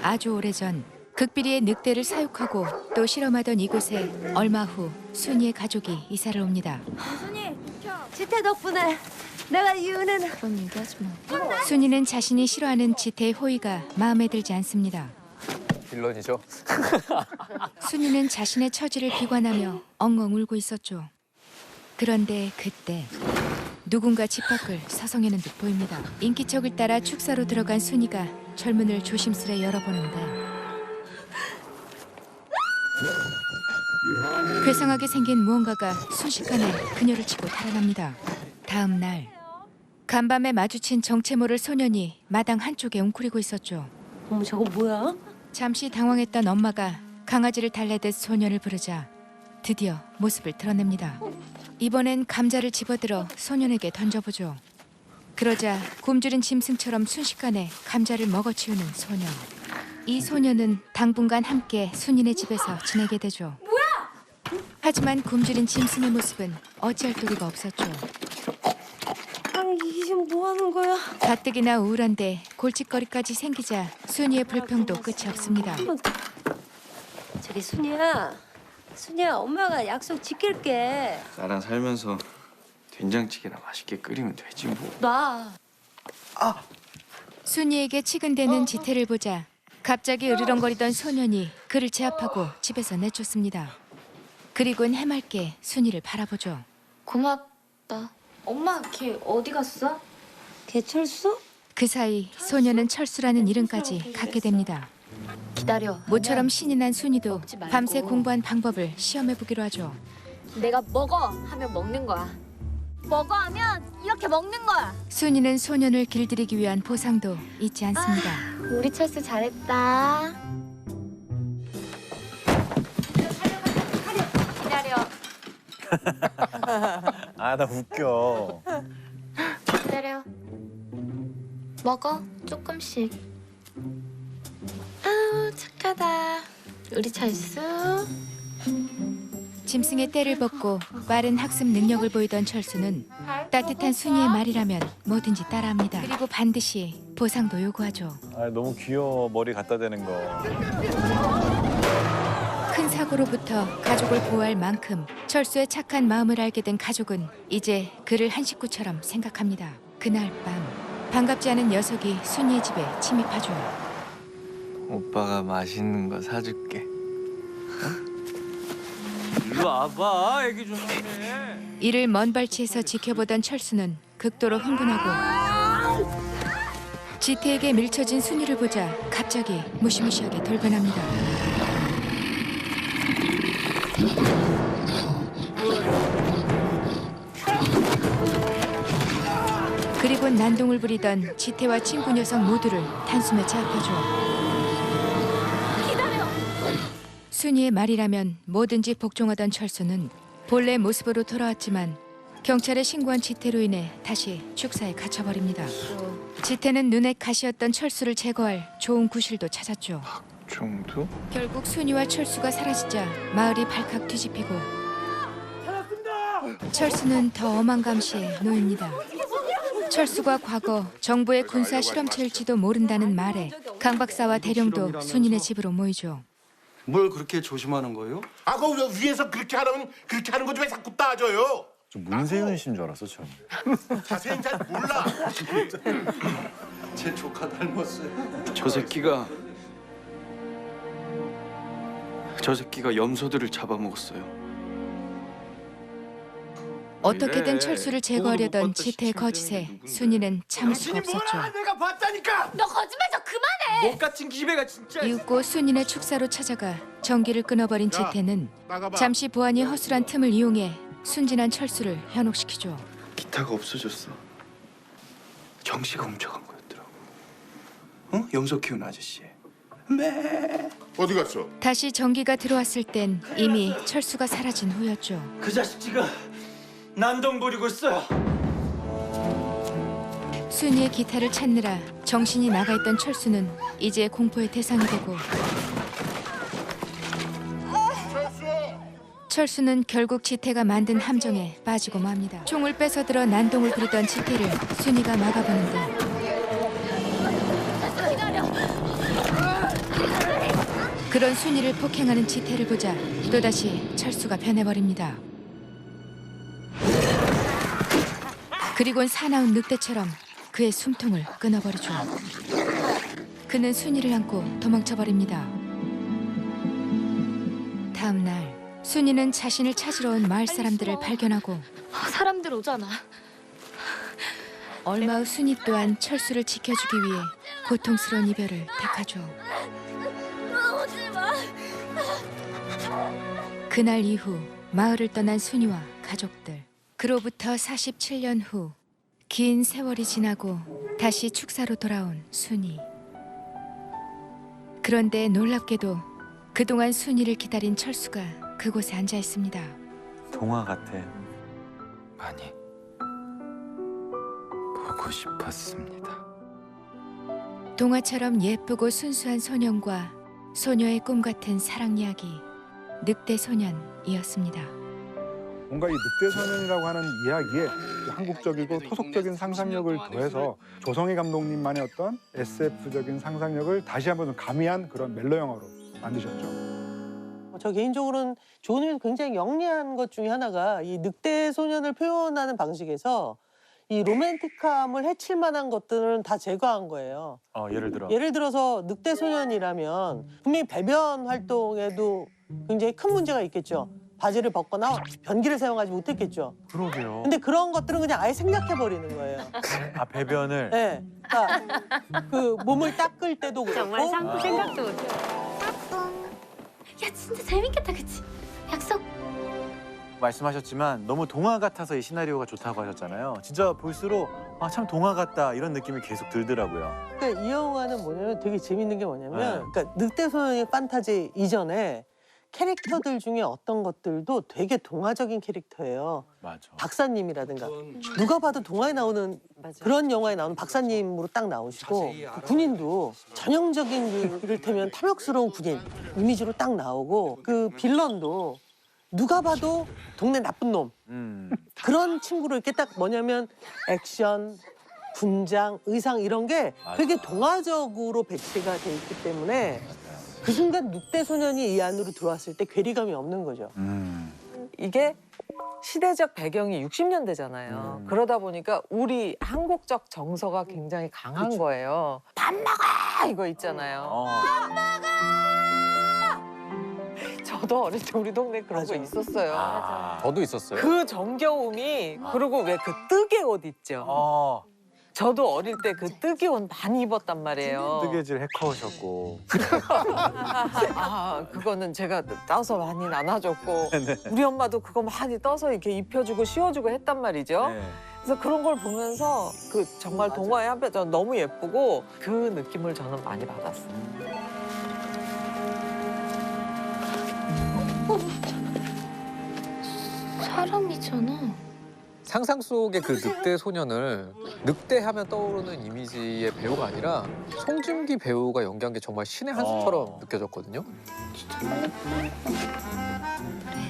아주 오래전 극비리의 늑대를 사육하고 또 실험하던 이곳에 얼마 후 순이의 가족이 이사를 옵니다. 순이, 지태 덕분에 내가 이 은혜는. 그런 얘기하지 마. 순이는 자신이 싫어하는 지태의 호의가 마음에 들지 않습니다. 빌런이죠. 순이는 자신의 처지를 비관하며 엉엉 울고 있었죠. 그런데 그때 누군가 집 밖을 서성이는 듯 보입니다. 인기척을 따라 축사로 들어간 순이가 철문을 조심스레 열어보는데 괴상하게 생긴 무언가가 순식간에 그녀를 치고 달아납니다. 다음 날 간밤에 마주친 정체 모를 소년이 마당 한쪽에 웅크리고 있었죠. 어머, 저거 뭐야? 잠시 당황했던 엄마가 강아지를 달래듯 소년을 부르자 드디어 모습을 드러냅니다. 이번엔 감자를 집어들어 소년에게 던져보죠. 그러자 굶주린 짐승처럼 순식간에 감자를 먹어치우는 소년. 이 소년은 당분간 함께 순이네 집에서 지내게 되죠. 하지만 굶주린 짐승의 모습은 어찌할 도리가 없었죠. 아니, 이게 지금 뭐 하는 거야? 가뜩이나 우울한데 골칫거리까지 생기자 순이의 불평도 끝이 없습니다. 저기 순이야. 순이야, 엄마가 약속 지킬게. 나랑 살면서 된장찌개나 맛있게 끓이면 되지 뭐. 나. 순이에게 치근대는 지태를 보자 갑자기 으르렁거리던 소년이 그를 제압하고 집에서 내쫓습니다. 그리곤 해맑게 순이를 바라보죠. 고맙다. 엄마 걔 어디 갔어? 개철수? 그 사이 소년은 철수라는 이름까지 갖게 됩니다. 기다려. 모처럼 신이 난 순이도 먹지 말고. 밤새 공부한 방법을 시험해보기로 하죠. 내가 먹어 하면 먹는 거야. 먹어 하면 이렇게 먹는 거야. 순이는 소년을 길들이기 위한 보상도 잊지 않습니다. 우리 철수 잘했다. 기다려. 아, 나 웃겨. 기다려. 먹어 조금씩. 아우 착하다. 우리 철수. 짐승의 떼를 벗고 빠른 학습 능력을 보이던 철수는 따뜻한 순이의 말이라면 뭐든지 따라합니다. 그리고 반드시 보상도 요구하죠. 아, 너무 귀여워. 머리 갖다 대는 거. 큰 사고로부터 가족을 보호할 만큼 철수의 착한 마음을 알게 된 가족은 이제 그를 한 식구처럼 생각합니다. 그날 밤 반갑지 않은 녀석이 순이의 집에 침입하죠. 오빠가 맛있는 거 사줄게. 일로 와봐, 애기 좀 하네. 이를 먼 발치에서 지켜보던 철수는 극도로 흥분하고 지태에게 밀쳐진 순이를 보자 갑자기 무시무시하게 돌변합니다. 그리고 난동을 부리던 지태와 친구 녀석 모두를 단숨에 제압하죠. 순이의 말이라면 뭐든지 복종하던 철수는 본래 모습으로 돌아왔지만 경찰에 신고한 지태로 인해 다시 축사에 갇혀버립니다. 지태는 눈에 가시였던 철수를 제거할 좋은 구실도 찾았죠. 정도? 결국 순이와 철수가 사라지자 마을이 발칵 뒤집히고 철수는 더 엄한 감시에 놓입니다. 철수가 과거 정부의 군사 실험체일지도 모른다는 말에 강 박사와 대령도 순이네 집으로 모이죠. 뭘 그렇게 조심하는 거예요? 아, 그 위에서 그렇게 하라면 그렇게 하는 거지 왜 자꾸 따져요? 좀 문세윤 씨인 줄 알았어, 처음에. 자세히 잘 몰라. 제 조카 닮았어요. 저 새끼가 염소들을 잡아먹었어요. 어떻게든 철수를 제거하려던 지태의 거짓에 순이는 참을 수가 없었죠. 내가 봤다니까. 너 거짓말 좀 그만해. 목 같은 기집애가 진짜. 이윽고 순이네 축사로 찾아가 전기를 끊어버린 지태는 나가봐. 잠시 보안이 허술한 틈을 이용해 순진한 철수를 현혹시키죠. 기타가 없어졌어. 정씨가 훔쳐간 거였더라고. 어? 염소 키우는 아저씨. 어디 갔어? 다시 전기가 들어왔을 땐 이미 철수가 사라진 후였죠. 그 자식 지금 난동 부리고 있어요. 순이의 기타를 찾느라 정신이 나가있던 철수는 이제 공포의 대상이 되고 철수는 결국 지태가 만든 함정에 빠지고 맙니다. 총을 뺏어들어 난동을 부리던 지태를 순이가 막아보는데 그런 순이를 폭행하는 지태를 보자 또다시 철수가 변해버립니다. 그리곤 사나운 늑대처럼 그의 숨통을 끊어버리죠. 그는 순이를 안고 도망쳐버립니다. 다음 날 순이는 자신을 찾으러 온 마을 사람들을 발견하고 사람들 오잖아. 얼마 후 순이 또한 철수를 지켜주기 위해 고통스러운 이별을 택하죠. 오지 마. 그날 이후 마을을 떠난 순이와 가족들. 그로부터 47년 후 긴 세월이 지나고 다시 축사로 돌아온 순이. 그런데 놀랍게도 그동안 순이를 기다린 철수가 그곳에 앉아 있습니다. 동화 같아. 많이 보고 싶었습니다. 동화처럼 예쁘고 순수한 소년과 소녀의 꿈 같은 사랑 이야기 늑대 소년이었습니다. 뭔가 이 늑대소년이라고 하는 이야기에 한국적이고 토속적인 상상력을 더해서 조성희 감독님만의 어떤 SF적인 상상력을 다시 한번 가미한 그런 멜로 영화로 만드셨죠. 저 개인적으로는 조은님이 굉장히 영리한 것 중에 하나가 이 늑대 소년을 표현하는 방식에서 이 로맨틱함을 해칠 만한 것들은 다 제거한 거예요. 예를 들어. 예를 들어서 늑대 소년이라면 분명히 배변 활동에도 굉장히 큰 문제가 있겠죠. 바지를 벗거나 변기를 사용하지 못했겠죠. 그러게요. 근데 그런 것들은 그냥 아예 생략해버리는 거예요. 아, 배변을. 네. 그러니까 그 몸을 닦을 때도 그렇고 정말 상품 생각도 못해. 야 진짜 재밌겠다 그치? 약속. 말씀하셨지만 너무 동화 같아서 이 시나리오가 좋다고 하셨잖아요. 진짜 볼수록 참 동화 같다 이런 느낌이 계속 들더라고요. 그러니까 이 영화는 뭐냐면 되게 재밌는 게 뭐냐면 네. 그러니까 늑대 소년의 판타지 이전에 캐릭터들 중에 어떤 것들도 되게 동화적인 캐릭터예요. 맞아. 박사님이라든가 누가 봐도 동화에 나오는 그런 영화에 나오는 박사님으로 딱 나오시고 그 군인도 전형적인 이를테면 탐욕스러운 군인 이미지로 딱 나오고 그 빌런도 누가 봐도 동네 나쁜 놈 그런 친구로 이렇게 딱 뭐냐면 액션, 분장, 의상 이런 게 되게 동화적으로 배치가 돼 있기 때문에 그 순간 늑대 소년이 이 안으로 들어왔을 때 괴리감이 없는 거죠. 이게 시대적 배경이 60년대잖아요. 그러다 보니까 우리 한국적 정서가 굉장히 강한 거예요. 밥 먹어! 이거 있잖아요. 저도 어릴 때 우리 동네 그런 거 있었어요. 저도 있었어요. 그 정겨움이 그리고 왜 그 뜨개 옷 있죠. 저도 어릴 때 그 뜨개 옷 많이 입었단 말이에요. 뜨개질 해커셨고. 그거는 제가 떠서 많이 나눠줬고 우리 엄마도 그거 많이 떠서 이렇게 입혀주고 씌워주고 했단 말이죠. 네. 그래서 그런 걸 보면서 그 정말 동화의 한 편 너무 예쁘고 그 느낌을 저는 많이 받았어요. 사람이잖아. 상상 속의 그 늑대 소년을 늑대하면 떠오르는 이미지의 배우가 아니라 송중기 배우가 연기한 게 정말 신의 한 수처럼 느껴졌거든요.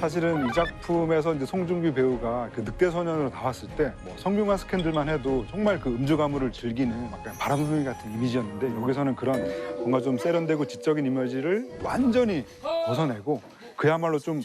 사실은 이 작품에서 이제 송중기 배우가 그 늑대 소년으로 나왔을 때 뭐 성균관 스캔들만 해도 정말 그 음주 가무를 즐기는 약간 바람둥이 같은 이미지였는데 여기서는 그런 뭔가 좀 세련되고 지적인 이미지를 완전히 벗어내고 그야말로 좀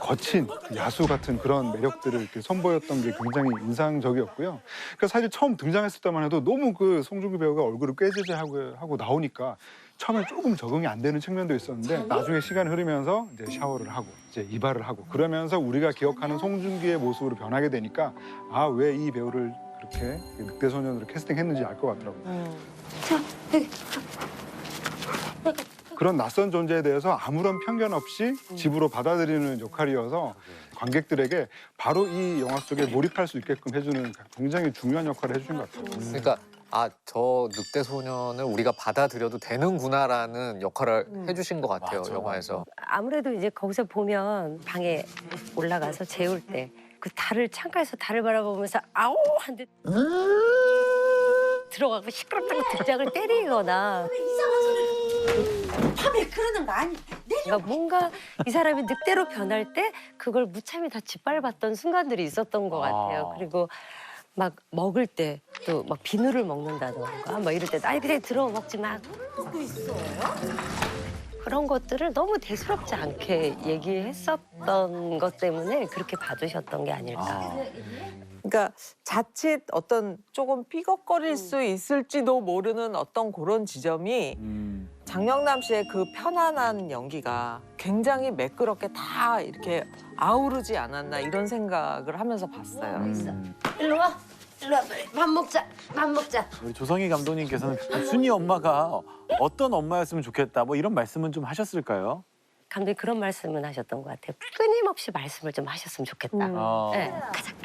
거친 야수 같은 그런 매력들을 이렇게 선보였던 게 굉장히 인상적이었고요. 그러니까 사실 처음 등장했을 때만 해도 너무 그 송중기 배우가 얼굴을 꾀지지하고 나오니까 처음에 조금 적응이 안 되는 측면도 있었는데 나중에 시간이 흐르면서 이제 샤워를 하고 이제 이발을 하고 그러면서 우리가 기억하는 송중기의 모습으로 변하게 되니까 아, 왜 이 배우를 그렇게 늑대 소년으로 캐스팅했는지 알 것 같더라고요. 자, 여기. 그런 낯선 존재에 대해서 아무런 편견 없이 집으로 받아들이는 역할이어서 관객들에게 바로 이 영화 속에 몰입할 수 있게끔 해주는 굉장히 중요한 역할을 해주신 것 같아요. 그러니까 저 늑대 소년을 우리가 받아들여도 되는구나라는 역할을 해주신 것 같아요, 영화에서. 아무래도 이제 거기서 보면 방에 올라가서 재울 때 그 달을 창가에서 달을 바라보면서 아오 한데 들어가고 시끄럽다고 등장을 때리거나 밤에 그러는 거 아니? 그러니까 뭔가 이 사람이 늑대로 변할 때 그걸 무참히 다 짓밟았던 순간들이 있었던 것 같아요. 그리고 막 먹을 때 또 막 비누를 먹는다던가 막 이럴 때 나 이렇게 들어 먹지 마. 그거 있어요? 그런 것들을 너무 대수롭지 않게 얘기했었던 것 때문에 그렇게 봐주셨던 게 아닐까. 그러니까 자칫 어떤 조금 삐걱거릴 수 있을지도 모르는 어떤 그런 지점이 장영남 씨의 그 편안한 연기가 굉장히 매끄럽게 다 이렇게 아우르지 않았나 이런 생각을 하면서 봤어요. 일로 와. 일로 와. 빨리 밥 먹자. 밥 먹자. 우리 조성희 감독님께서는 순이 엄마가 어떤 엄마였으면 좋겠다 뭐 이런 말씀은 좀 하셨을까요? 감독님 그런 말씀은 하셨던 것 같아요. 끊임없이 말씀을 좀 하셨으면 좋겠다. 네.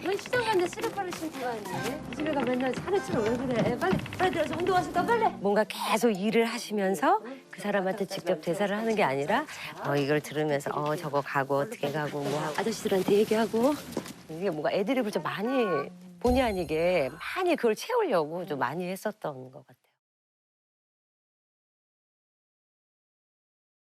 너 시장 갔는데 슬리퍼를 신고 가니? 집에 가 맨날 하루치로 왜 그래? 빨리 들어서 운동하시다 빨리. 뭔가 계속 일을 하시면서 그 사람한테 직접 대사를 하는 게 아니라 이걸 들으면서 저거 가고 어떻게 가고 뭐 하고 아저씨들한테 얘기하고 이게 뭔가 애드립을 좀 많이 본의 아니게 많이 그걸 채우려고 좀 많이 했었던 것 같아요.